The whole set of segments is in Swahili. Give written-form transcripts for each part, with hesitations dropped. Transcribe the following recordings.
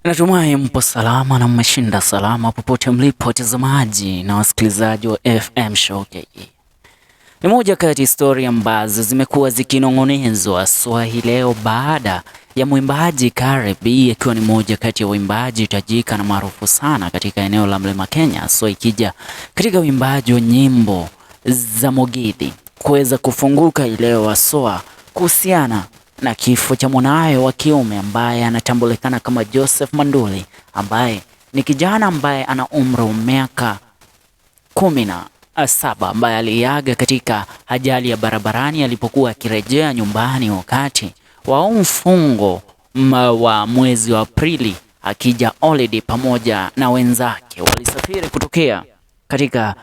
Natumai mpo salama na mmeshinda salama popote mlipo watazamaji na wasikilizaji wa FM Show KE. Ni moja kati historia ambazo zimekuwa zikinong'onezwa hii leo baada ya mwimbaji Kareh akiwa ni moja kati ya waimbaji tajika na maarufu sana katika eneo la Mlima Kenya, ikija katika uimbaji wa nyimbo za Mugithi kuweza kufunguka leo kuhusiana na kifo cha mwanawe wa kiume ambaye anatambulikana kama Joseph Manduli, ambaye ni kijana ambaye ana umri wa miaka 17, ambaye aliaga katika ajali ya barabarani alipokuwa akirejea nyumbani wakati wa mfungo wa mwezi wa Aprili, akija holiday pamoja na wenzake. Walisafiri kutokea katika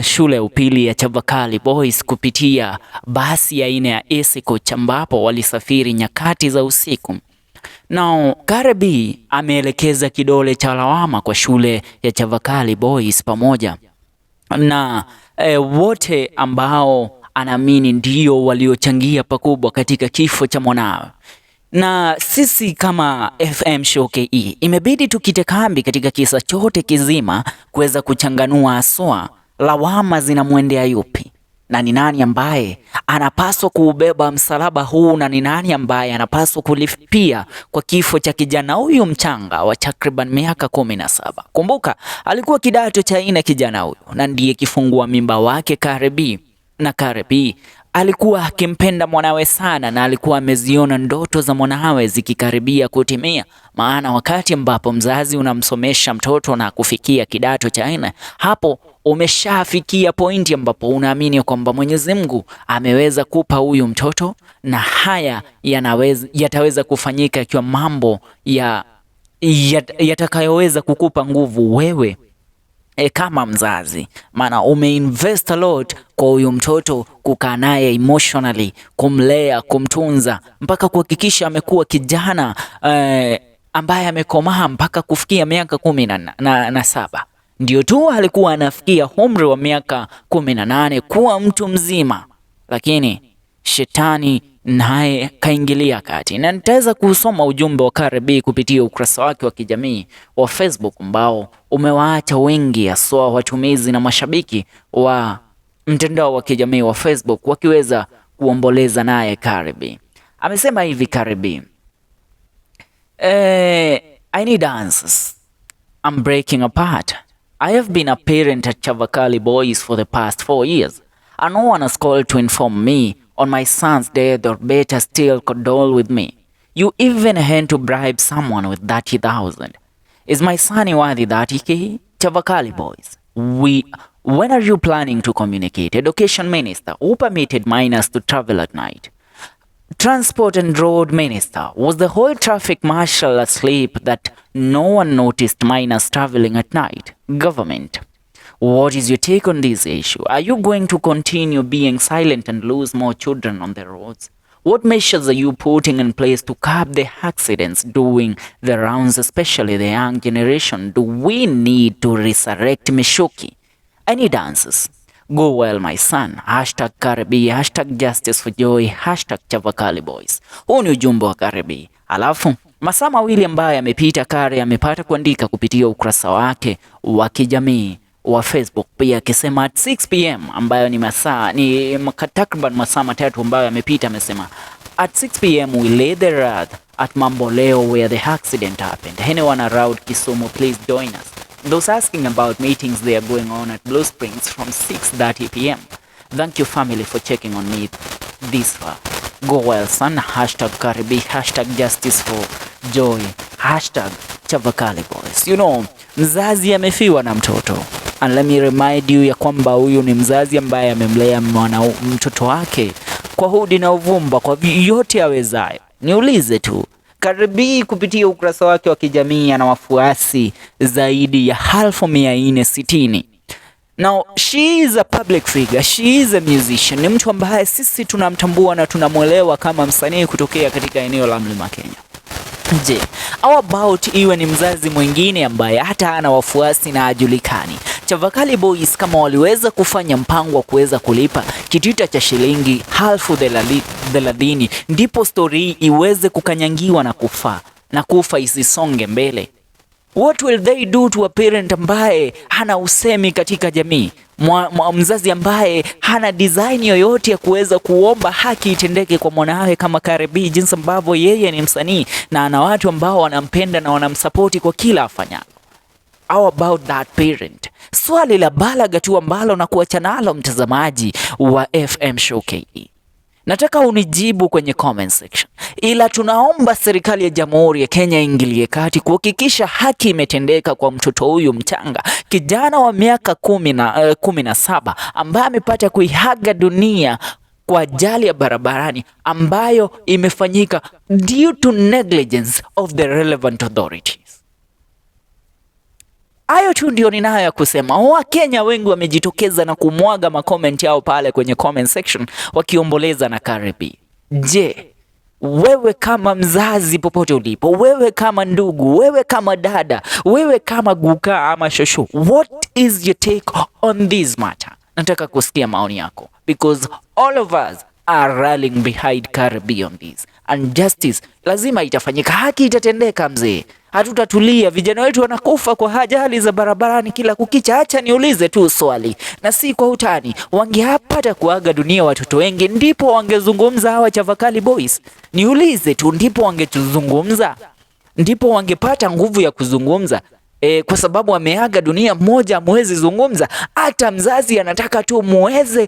shule ya upili ya Chavakali Boys kupitia basi aina ya AC coach ambapo walisafiri nyakati za usiku. Now, Kareh ameelekeza kidole cha lawama kwa shule ya Chavakali Boys pamoja na wote ambao anaamini ndio waliochangia pakubwa katika kifo cha mwanawe. Na sisi kama FM Show KE imebidi tukite kambi katika kisa chote kizima kuweza kuchanganua aswa lawama zinamwendea yupi, na ni nani ambaye anapaswa kuubeba msalaba huu, na ni nani ambaye anapaswa kulipia kwa kifo cha kijana huyu mchanga wa takriban miaka 17. Kumbuka alikuwa kidato cha 4 kijana huyu, na ndiye kifungua mimba wake Kareh, na Kareh alikuwa akimpenda mwanawe sana na alikuwa ameziona ndoto za mwanawe zikikaribia kutimia. Maana wakati ambapo mzazi unamsomesha mtoto na kufikia kidato cha 4, hapo umeshafikia pointi ambapo unaamini kwamba Mwenyezi Mungu ameweza kupa huyu mtoto, na haya yataweza kufanyika ikiwa mambo yatakayoweza kukupa nguvu wewe kama mzazi. Maana umeinvest a lot kwa huyu mtoto, kukaa naye emotionally, kumlea, kumtunza mpaka kuhakikisha amekuwa kijana ambaye amekomaa mpaka kufikia miaka 17. Ndio tu alikuwa anafikia umri wa miaka 18 kuwa mtu mzima, lakini shetani naye kaingilia kati. Na nitaweza kusoma ujumbe wa Kareh kupitia ukurasa wake wa kijamii wa Facebook ambao umewaacha wengi haswa watumizi na mashabiki wa mtandao wa kijamii wa Facebook wakiweza kuomboleza naye Kareh. Amesema hivi Kareh: I need answers. I'm breaking apart. I have been a parent at Chavakali Boys for the past 4 years, and no one has called to inform me on my son's death, or better still condole with me. You even had to bribe someone with 30,000. Is my son worthy 30K? Chavakali Boys, when are you planning to communicate? Education Minister, who permitted minors to travel at night? Transport and Road Minister, was the whole traffic marshal asleep that no one noticed minors traveling at night? Government, what is your take on this issue? Are you going to continue being silent and lose more children on the roads? What measures are you putting in place to curb the accidents doing the rounds, especially the young generation? Do we need to resurrect Mishuki? I need answers. Go well my son. #Kareh, #justice for joy, #Chavakali Boys. Huu ni ujumbe wa Kareh. Alafu masaa mawili ambayo yamepita, Kareh amepata kuandika kupitia ukurasa wake wa kijamii wa Facebook pia akisema at 6 PM ambayo ni takriban masaa 3 ambayo yamepita. Amesema at 6 PM we lay the earth at Mamboleo where the accident happened. Anyone around Kisumu, please join us. Those asking about meetings, they are going on at Blue Springs from 6:30 PM. Thank you family for checking on me this far. Go well son, #Kareh, #justice for joy, #Chavakali Boys. You know, mzazi amefiwa na mtoto. And let me remind you ya kwamba huyu ni mzazi ambaye amemlea mtoto wake kwa hudi na uvumba, kwa yote awezayo. Niulize tu, Kareh kupitia ukurasa wake wa kijamii ana wafuasi zaidi ya 1460. Now, she is a public figure, she is a musician. Ni mtu ambaye sisi tunamtambua na tunamwelewa kama msanii kutokea katika eneo la Mlima Kenya. Je, how about iwe ni mzazi mwingine ambaye hata ana wafuasi na ajulikani? Chavakali Boys kama waliweza kufanya mpango wa kuweza kulipa kitita cha shilingi 30,000 ndipo story iweze kukanyangiwa na kufaa. na kufa isisonge mbele? What will they do to a parent ambaye hana usemi katika jamii? Mzazi ambaye hana design yoyote ya kuweza kuomba haki itendeke kwa mwanawe kama Kareh, jinsi ambavyo yeye ni msanii na ana watu ambao wanampenda na wanamsapoti kwa kila afanyalo. How about that parent? Swali la balaga tu ambalo na kuacha nalo mtazamaji wa FM Show KE. Nataka unijibu kwenye comment section. Ila tunaomba serikali ya Jamhuri ya Kenya ingilie kati kuhakikisha haki imetendeka kwa mtoto huyu mchanga, kijana wa miaka 17 ambaye amepata kuihaga dunia kwa ajali ya barabarani ambayo imefanyika due to negligence of the relevant authorities. Hayo tu ndio ninayo ya kusema. Wakenya wengi wamejitokeza na kumwaga makomenti yao pale kwenye comment section wakiomboleza na Kareh. Je, wewe kama mzazi popote ulipo, wewe kama ndugu, wewe kama dada, wewe kama guka ama shosho, what is your take on this matter? Nataka kusikia maoni yako, because all of us are rallying behind Kareh on this, and justice lazima itafanyika, haki itatendeka mzee. Hatutatulia, vijana wetu wanakufa kwa ajali za barabarani kila kukicha. Acha niulize tu swali, na si kwa utani, wangepata kuaga dunia watoto wengi ndipo wangezungumza hawa Chavakali boys? Niulize tu, ndipo wangetuzungumza? Ndipo wangepata nguvu ya kuzungumza? Kwa sababu wameaga dunia mmoja muwezi zungumza? Hata mzazi anataka tu muweze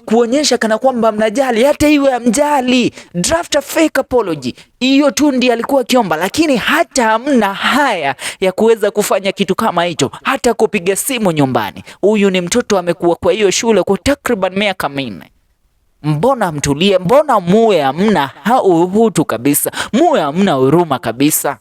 kuonyesha kana kwamba mnajali, hata iwe amjali, draft a fake apology. Hiyo tu ndiye alikuwa kiomba, lakini hata hamna haya ya kuweza kufanya kitu kama hicho, hata kupiga simu nyumbani. Huyu ni mtoto amekuwa kwa hiyo shule kwa takriban miaka 4. Mbona mtulie? Mbona muwe hamna uhutu kabisa? Muwe hamna huruma kabisa?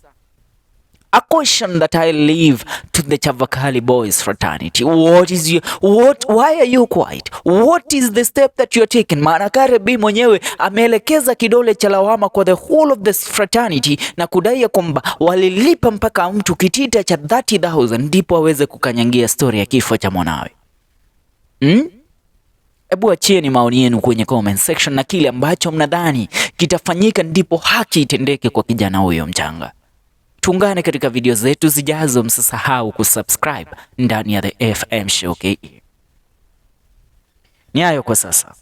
A question that I leave to the Chavakali boys fraternity. Why are you quiet? What is the step that you're taking? Maana Kareh mwenyewe ameelekeza kidole cha lawama kwa the whole of this fraternity na kudai kwamba walilipa mpaka mtu kitita cha 30,000 ndipo aweze kukanyangia story ya kifo cha mwanawe. Ebu achieni maoni yenu kwenye comment section na kile ambacho mnadhani kitafanyika ndipo haki itendeke kwa kijana huyo mchanga. Tuungane katika video zetu zijazo, msisahau kusubscribe ndani ya the FM Show KE. Ni hayo kwa sasa.